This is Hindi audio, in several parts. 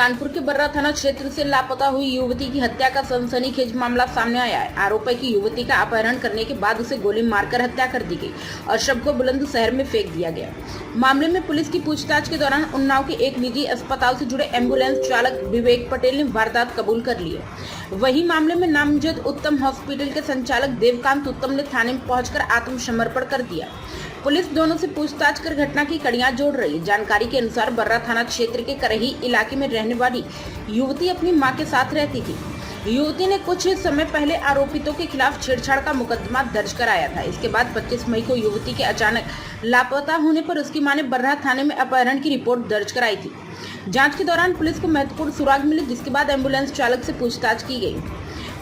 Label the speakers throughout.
Speaker 1: कानपुर के बर्रा थाना क्षेत्र से लापता हुई युवती की हत्या का सनसनीखेज मामला सामने आया है। आरोप है कि युवती का अपहरण करने के बाद उसे गोली मारकर हत्या कर दी गई और शव को बुलंदशहर में फेंक दिया गया। मामले में पुलिस की पूछताछ के दौरान उन्नाव के एक निजी अस्पताल से जुड़े एम्बुलेंस चालक विवेक पटेल ने वारदात कबूल कर ली है। वहीं मामले में नामजद उत्तम हॉस्पिटल के संचालक देवकांत उत्तम ने थाने में पहुंचकर आत्मसमर्पण कर दिया। पुलिस दोनों से पूछताछ कर घटना की कड़ियां जोड़ रही है। जानकारी के अनुसार बर्रा थाना क्षेत्र के करही इलाके में रहने वाली युवती अपनी मां के साथ रहती थी। युवती ने कुछ समय पहले आरोपितों के खिलाफ छेड़छाड़ का मुकदमा दर्ज कराया था। इसके बाद 25 मई को युवती के अचानक लापता होने पर उसकी मां ने बर्रा थाने में अपहरण की रिपोर्ट दर्ज कराई थी। जांच के दौरान पुलिस को महत्वपूर्ण सुराग मिले, जिसके बाद एम्बुलेंस चालक से पूछताछ की गई।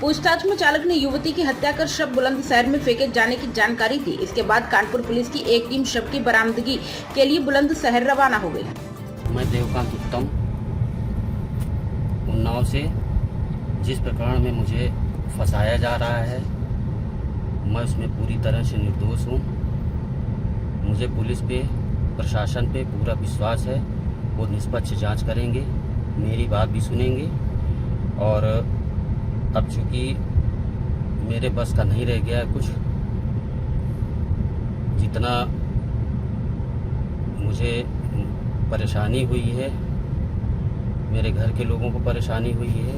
Speaker 1: पूछताछ में चालक ने युवती की हत्या कर शव बुलंदशहर में फेंके जाने की जानकारी दी। इसके बाद कानपुर पुलिस की एक टीम शव की बरामदगी के लिए बुलंदशहर रवाना हो गई।
Speaker 2: मैं देवकांत उत्तम उन्नाव से जिस प्रकार में मुझे फंसाया जा रहा है, मैं उसमें पूरी तरह से निर्दोष हूँ। मुझे पुलिस पे, प्रशासन पे पूरा विश्वास है। वो निष्पक्ष जांच करेंगे, मेरी बात भी सुनेंगे और अब चूँकि मेरे बस का नहीं रह गया है कुछ, जितना मुझे परेशानी हुई है, मेरे घर के लोगों को परेशानी हुई है,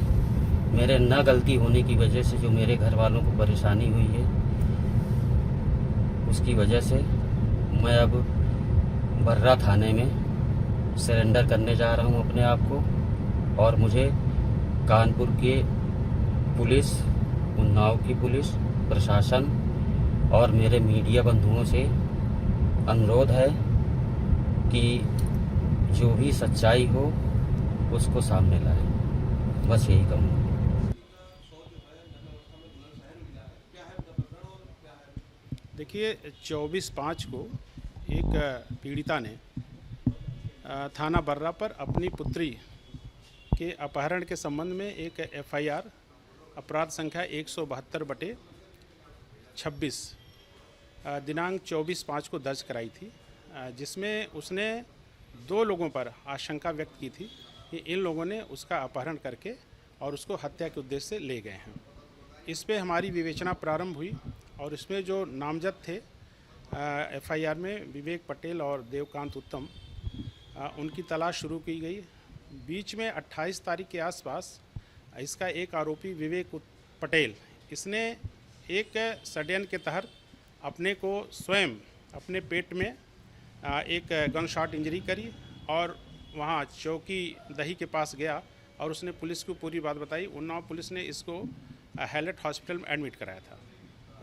Speaker 2: मेरे न गलती होने की वजह से जो मेरे घर वालों को परेशानी हुई है, उसकी वजह से मैं अब बर्रा थाने में सरेंडर करने जा रहा हूं अपने आप को। और मुझे कानपुर के पुलिस, उन्नाव की पुलिस, प्रशासन और मेरे मीडिया बंधुओं से अनुरोध है कि जो भी सच्चाई हो उसको सामने लाए। बस यही कहूँगा।
Speaker 3: देखिए, 24/5 को एक पीड़िता ने थाना बर्रा पर अपनी पुत्री के अपहरण के संबंध में एक एफआईआर अपराध संख्या 172/26 दिनांक 24/5 को दर्ज कराई थी, जिसमें उसने 2 लोगों पर आशंका व्यक्त की थी कि इन लोगों ने उसका अपहरण करके और उसको हत्या के उद्देश्य से ले गए हैं। इस पे हमारी विवेचना प्रारंभ हुई और इसमें जो नामजद थे एफआईआर में विवेक पटेल और देवकांत उत्तम, उनकी तलाश शुरू की गई। बीच में 28 तारीख के आसपास इसका एक आरोपी विवेक पटेल, इसने एक षड्यंत्र के तहत अपने को स्वयं अपने पेट में एक गन शॉट इंजरी करी और वहाँ चौकी दही के पास गया और उसने पुलिस को पूरी बात बताई। उन्नाव पुलिस ने इसको हैलेट हॉस्पिटल में एडमिट कराया था।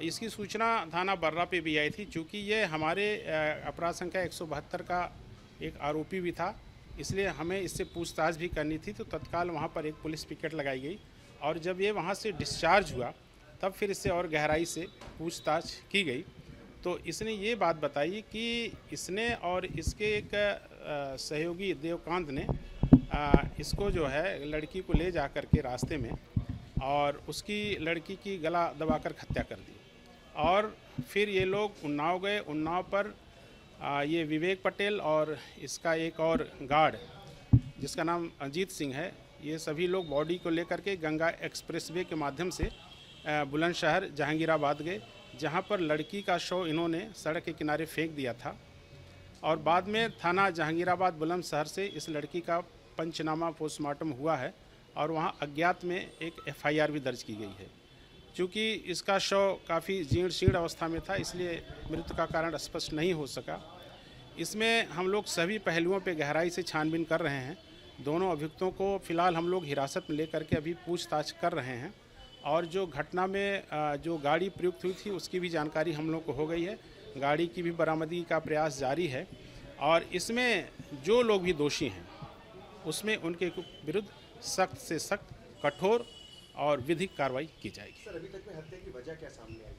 Speaker 3: इसकी सूचना थाना बर्रा पे भी आई थी। चूँकि ये हमारे अपराध संख्या 172 का एक आरोपी भी था, इसलिए हमें इससे पूछताछ भी करनी थी। तो तत्काल वहाँ पर एक पुलिस पिकेट लगाई गई और जब ये वहाँ से डिस्चार्ज हुआ तब फिर इससे और गहराई से पूछताछ की गई। तो इसने ये बात बताई कि इसने और इसके एक सहयोगी देवकांत ने इसको जो है लड़की को ले जा कर के रास्ते में और उसकी लड़की की गला दबाकर हत्या कर दी और फिर ये लोग उन्नाव गए। उन्नाव पर ये विवेक पटेल और इसका एक और गार्ड जिसका नाम अजीत सिंह है, ये सभी लोग बॉडी को लेकर के गंगा एक्सप्रेसवे के माध्यम से बुलंदशहर जहांगीराबाद गए, जहां पर लड़की का शव इन्होंने सड़क के किनारे फेंक दिया था और बाद में थाना जहांगीराबाद बुलंदशहर से इस लड़की का पंचनामा पोस्टमार्टम हुआ है और वहां अज्ञात में एक एफआईआर भी दर्ज की गई है। चूँकि इसका शव काफ़ी जीर्ण शीर्ण अवस्था में था, इसलिए मृत्यु का कारण स्पष्ट नहीं हो सका। इसमें हम लोग सभी पहलुओं पे गहराई से छानबीन कर रहे हैं। दोनों अभियुक्तों को फिलहाल हम लोग हिरासत में लेकर के अभी पूछताछ कर रहे हैं और जो घटना में जो गाड़ी प्रयुक्त हुई थी उसकी भी जानकारी हम लोग को हो गई है। गाड़ी की भी बरामदगी का प्रयास जारी है और इसमें जो लोग भी दोषी हैं उसमें उनके विरुद्ध सख्त से सख्त, कठोर और विधिक कार्रवाई की जाएगी।
Speaker 4: सर, अभी तक में हत्या की वजह क्या सामने आई?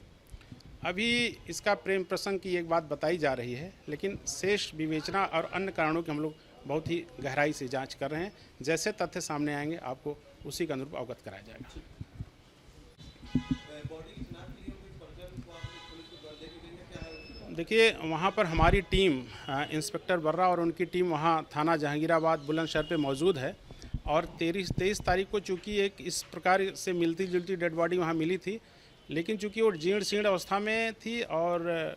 Speaker 3: अभी इसका प्रेम प्रसंग की एक बात बताई जा रही है, लेकिन शेष विवेचना और अन्य कारणों की हम लोग बहुत ही गहराई से जांच कर रहे हैं। जैसे तथ्य सामने आएंगे आपको उसी के अनुरूप अवगत कराया जाएगा। देखिए, वहाँ पर हमारी टीम इंस्पेक्टर बर्रा और उनकी टीम वहाँ थाना जहांगीराबाद बुलंदशहर पे मौजूद है और 23 तारीख को चूँकि एक इस प्रकार से मिलती जुलती डेड बॉडी वहाँ मिली थी, लेकिन चूँकि वो जीर्ण शीर्ण अवस्था में थी और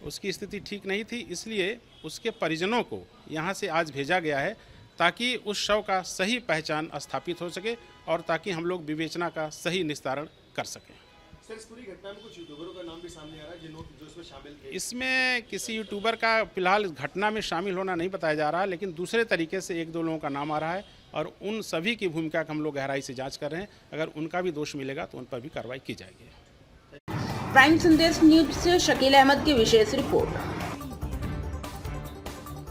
Speaker 3: उसकी स्थिति ठीक नहीं थी, इसलिए उसके परिजनों को यहाँ से आज भेजा गया है ताकि उस शव का सही पहचान स्थापित हो सके और ताकि हम लोग विवेचना का सही निस्तारण कर सकें।
Speaker 4: सर, इस पूरी घटना में कुछ यूट्यूबरों का नाम भी सामने आ रहा है जो इसमें शामिल थे।
Speaker 3: इसमें किसी यूट्यूबर का फिलहाल घटना में शामिल होना नहीं बताया जा रहा है, लेकिन दूसरे तरीके से 1-2 लोगों का नाम आ रहा है और उन सभी की भूमिका का हम लोग गहराई से जांच कर रहे हैं। अगर उनका भी दोष मिलेगा तो उन पर भी कार्रवाई की जाएगी।
Speaker 1: प्राइम संदेश न्यूज से शकील अहमद की विशेष रिपोर्ट।